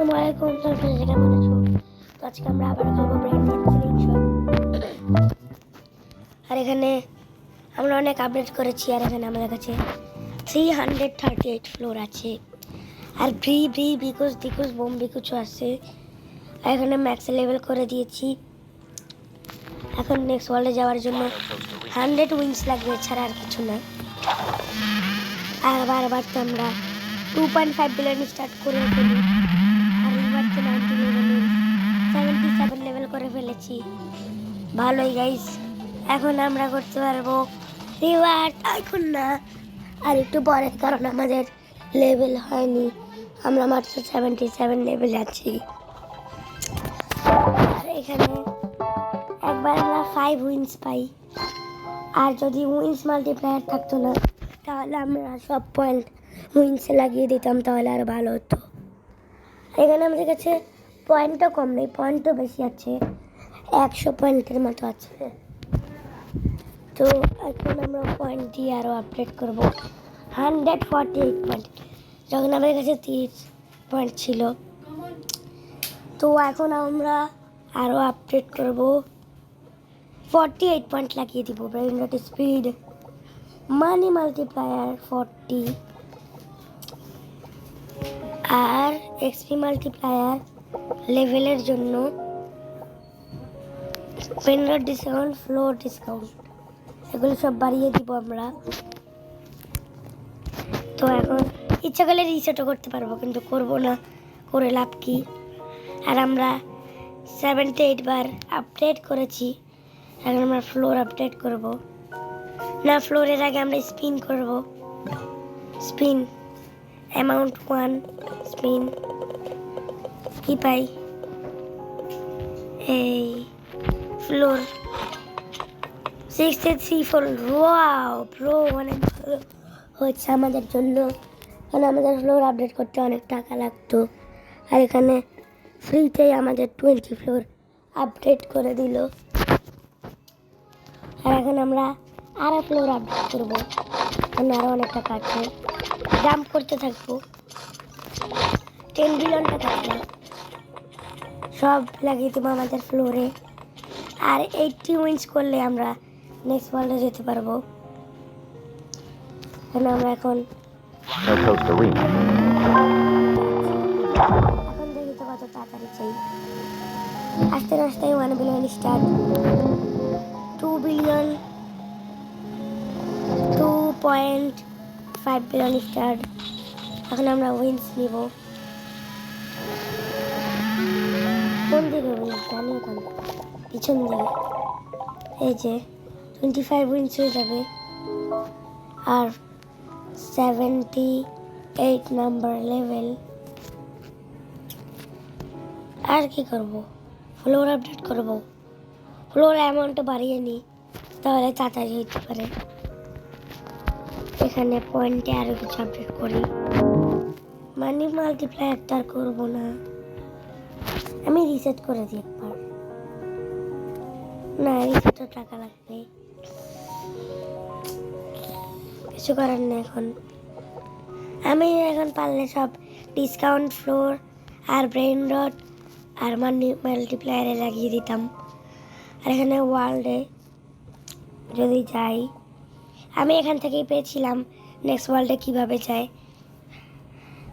আসসালামু আলাইকুম, সবাই কেমন আছো? তো আজকে আমরা আবার খেলবো ব্রেন সিলিং শট। আর এখানে আমরা অনেক আপডেট করেছি। আর এখানে আমাদের কাছে 338 ফ্লোর আছে। আর বিকজ বোম কিছু আছে। আর এখানে ম্যাক্স লেভেল করে দিয়েছি। এখন নেক্সট ওয়ার্ল্ডে যাওয়ার জন্য 100 উইংস লাগবে, ছাড়া আর কিছু না। আর বারবার তো আমরা 2.5 বিলিয়ন স্টার্ট করে ফেলি। আর এবার তো 90 লেভেলের 77 লেভেল করে ফেলেছি। ভালোই গাইস, এখন আমরা করতে পারবো রিওয়ার্ড। এখন না, আর একটু পরে, কারণ আমাদের লেভেল হয়নি। আমরা মাত্র 77 লেভেল আছি। আর এখানে একবার আমরা 5 উইন্স পাই। আর যদি উইন্স মাল্টিপ্লায়ার থাকতো না, তাহলে আমরা সব পয়েন্ট উইন্সে লাগিয়ে দিতাম, তাহলে আরও ভালো হতো। এখানে আমাদের কাছে পয়েন্টও কম নেই, পয়েন্টও বেশি আছে, 100 পয়েন্টের মতো আছে। তো এখন আমরা পয়েন্ট দিয়ে আরও আপডেট করবো 148 পয়েন্ট, যখন আমাদের কাছে 30 পয়েন্ট ছিল। তো এখন আমরা আরও আপডেট করবো 48 পয়েন্ট লাগিয়ে দিব। ব্রেন রট স্পিড, মানি মাল্টিপ্লায়ার 40, আর এক্সপি মাল্টিপ্লায়ার লেভেলের জন্য ব্রেন রট ডিসকাউন্ট, ফ্লোর ডিসকাউন্ট, এগুলো সব বাড়িয়ে দিব আমরা। তো এখন ইচ্ছা করলে রিসেটও করতে পারবো, কিন্তু করবো না, করে লাভ কি। আর আমরা 78 বার আপডেট করেছি। এখন আমরা ফ্লোর আপডেট করব না, ফ্লোরের আগে আমরা স্পিন করব। স্পিন অ্যামাউন্ট 1 স্পিন, কি পাই? এই ফ্লোর 63 ওয়াও প্রো, অনেক ভালো হচ্ছে আমাদের জন্য। কারণ আমাদের ফ্লোর আপডেট করতে অনেক টাকা লাগতো। আর এখানে ফ্রিতেই আমাদের 20 ফ্লোর আপডেট করে দিল। আর এখন আমরা আরও ফ্লোর আপডেট করবো, এখানে আরও অনেক টাকা আছে। জাম্প করতে থাকবো, 10 বিলিয়ন টাকা ছিল, সব লাগিয়ে দেবো আমাদের ফ্লোরে। আর 80 উইন্স করলে আমরা নেক্সট ওয়ার্ল্ডে যেতে পারবো। আমরা এখন দেখি তো কত তাড়াতাড়ি চাই। আস্তে আস্তে 1 billion start, 2 billion, 2.5 billion start. এখন আমরা উইন্স নিব। কোন দিকে উইন্স জানি, ওখানে পিছন দিকে। এই যে 25 উইন্স হয়ে যাবে। আর 78 নাম্বার লেভেল। আর কি করব? ফ্লোর আপডেট করব। ফ্লোর অ্যামাউন্টটা বাড়িয়ে নিই, তাহলে তাড়াতাড়ি হতে পারে। এখানে পয়েন্টে আরও কিছু আপডেট করি। মানি মাল্টিপ্লায়ার তার করবো না, আমি রিসেট করে দিই একবার। না, রিসেটও টাকা লাগবে, কিছু করার নেই। এখন আমি পারলে সব ডিসকাউন্ট, ফ্লোর আর ব্রেন রট আর মানি মাল্টিপ্লায়ারে লাগিয়ে দিতাম। আর এখানে ওয়ার্ল্ডে যদি যাই, আমি এখান থেকেই পেয়েছিলাম নেক্সট ওয়ার্ল্ডে কীভাবে যায়।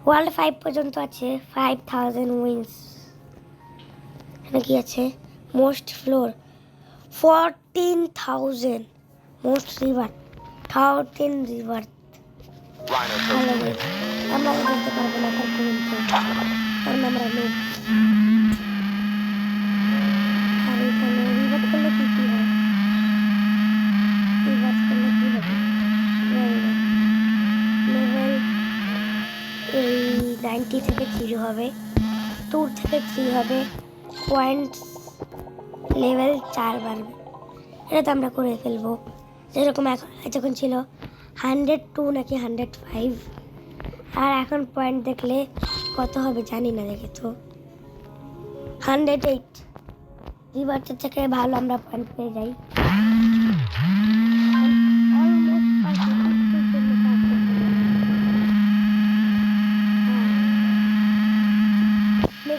ওয়ার্ল্ড 5 পর্যন্ত আছে, 5000 উইন্স। এখানে কি আছে? Most floor 14,000, most river 13 river. আমরা দেখতে পারবো না তার পর্যন্ত, কারণ আমরা লোক। আর এখানে রিভার করলে কি কি হয়? রিভার করলে কি হবে? লেভেল এই 90 থেকে 3 হবে, 2 থেকে 3 হবে, পয়েন্ট লেভেল 4 বাড়বে। এটা তো আমরা করে ফেলবো। যেরকম যখন ছিল 102 নাকি 105, আর এখন পয়েন্ট দেখলে কত হবে জানি না, দেখে তো 108। রিভার্সের থেকে ভালো আমরা পয়েন্ট পেয়ে যাই।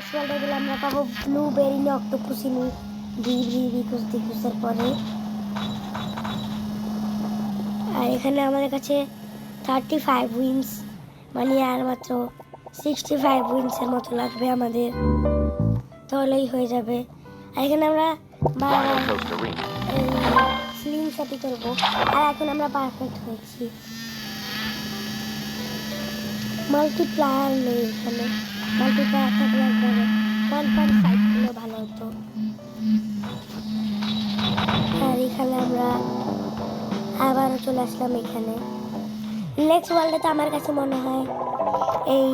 নেক্সট ওয়ার্ল্ডে গেলে আমরা পাবো ব্লুবেরি অক্টোপুসিনি দিকুসের পরে। আর এখানে আমাদের কাছে 35 উইন্স, মানে আর মাত্র 65 উইন্সের মতো লাগবে আমাদের, তাহলেই হয়ে যাবে। আর এখানে আমরা স্লিং শটই করবো। আর এখন আমরা পারফেক্ট হয়েছি। মাল্টিপ্লায়ার নেই এখানে, মাল্টিপ্লায়ার থাকলে একবারে 1.5 হলে ভালো হতো। আর এখানে আমরা আবারও চলে আসলাম এখানে। নেক্সট ওয়ার্ল্ডে তো আমার কাছে মনে হয় এই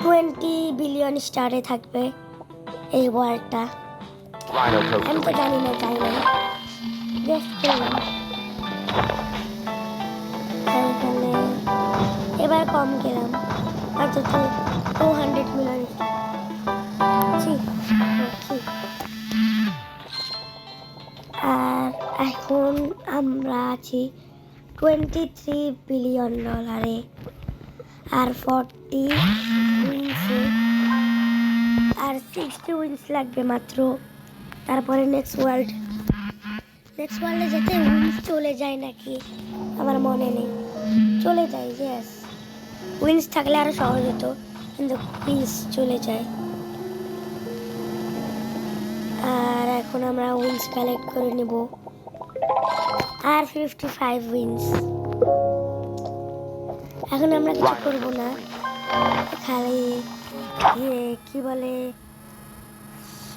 20 বিলিয়ন স্টারে থাকবে এই ওয়ার্ল্ডটা। আমি তো জানি না, যাই না, গেস্ট করলাম। এখানে এবার কম গেলাম, হয়তো 200 মিলিয়ন। আর এখন আমরা আছি 23 বিলিয়ন ডলারে আর 40 উইন্সে। আর 60 উইন্স লাগবে মাত্র। তারপরে নেক্সট ওয়ার্ল্ডে যেতে উইন্স চলে যায় নাকি আমার মনে নেই, চলে যায়। ইয়েস, উইন্স থাকলে আরো সহজ হতো, কিন্তু উইন্স চলে যায়। আর এখন আমরা উইন্স কালেক্ট করে নেব। আর 55 উইন্স। এখন আমরা কিছু করবো না, খালি কি বলে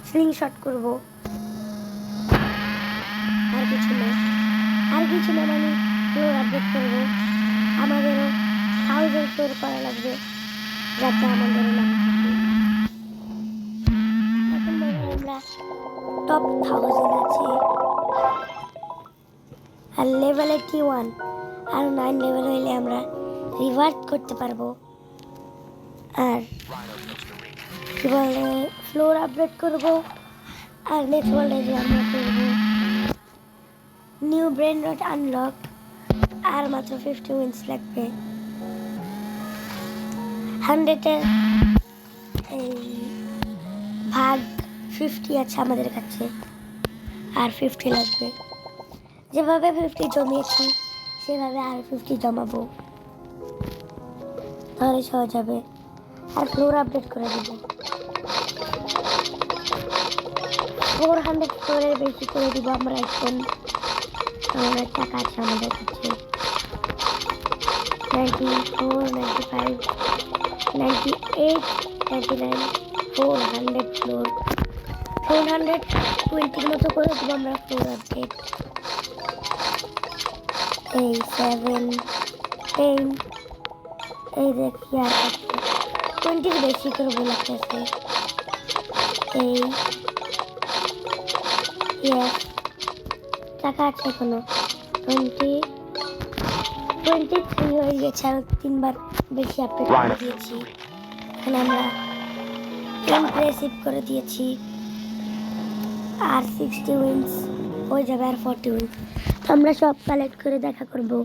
স্লিং শট করবো, আর কিছু না মানে ফ্লোর আপডেট করবো। আমাদেরও 1000 ফ্লোর করা লাগবে যাতে আমাদেরও নাম থাকে। এখন আমরা টপ 1000 আছে। আর লেভেল 81 আর 9 লেভেল হইলে আমরা রিভার্ট করতে পারবো। আর কি বলে ফ্লোর আপডেট করবো। আর নেক্সট ওয়ার্ল্ডে আমরা করবো নিউ ব্রেন রট আনলক। আর মাত্র 50 উইন্স লাগবে। 100-এর এই ভাগ 50 আছে আমাদের কাছে, আর 50 লাগবে। যেভাবে 50 জমিয়েছি সেভাবে আর 50 জমাবো, তাহলে সহজ হবে। আর ফ্লোর আপডেট করে দেবো। 400 ফ্লোরের বেশি করে দিব আমরা এখন। অনেক টাকা আছে আমাদের কাছে। 94, 95, 98, 99, 400 ফ্লোর। 420 মতো করে দেবো আমরা ফ্লোর আপডেট। এই 7, 10, এই দেখি আর 20 বেশি করবো লাগতেছে। এই টাকা আছে এখনো। 23 হয়ে গেছে, আর 3বার বেশি আপডেট করে দিয়েছি। এখানে আমরা ইমপ্রেসিভ করে দিয়েছি। আর 60 উইন্স হয়ে যাবে, আর 40 উইন্স। আমরা সব কালেক্ট করে দেখা করবো।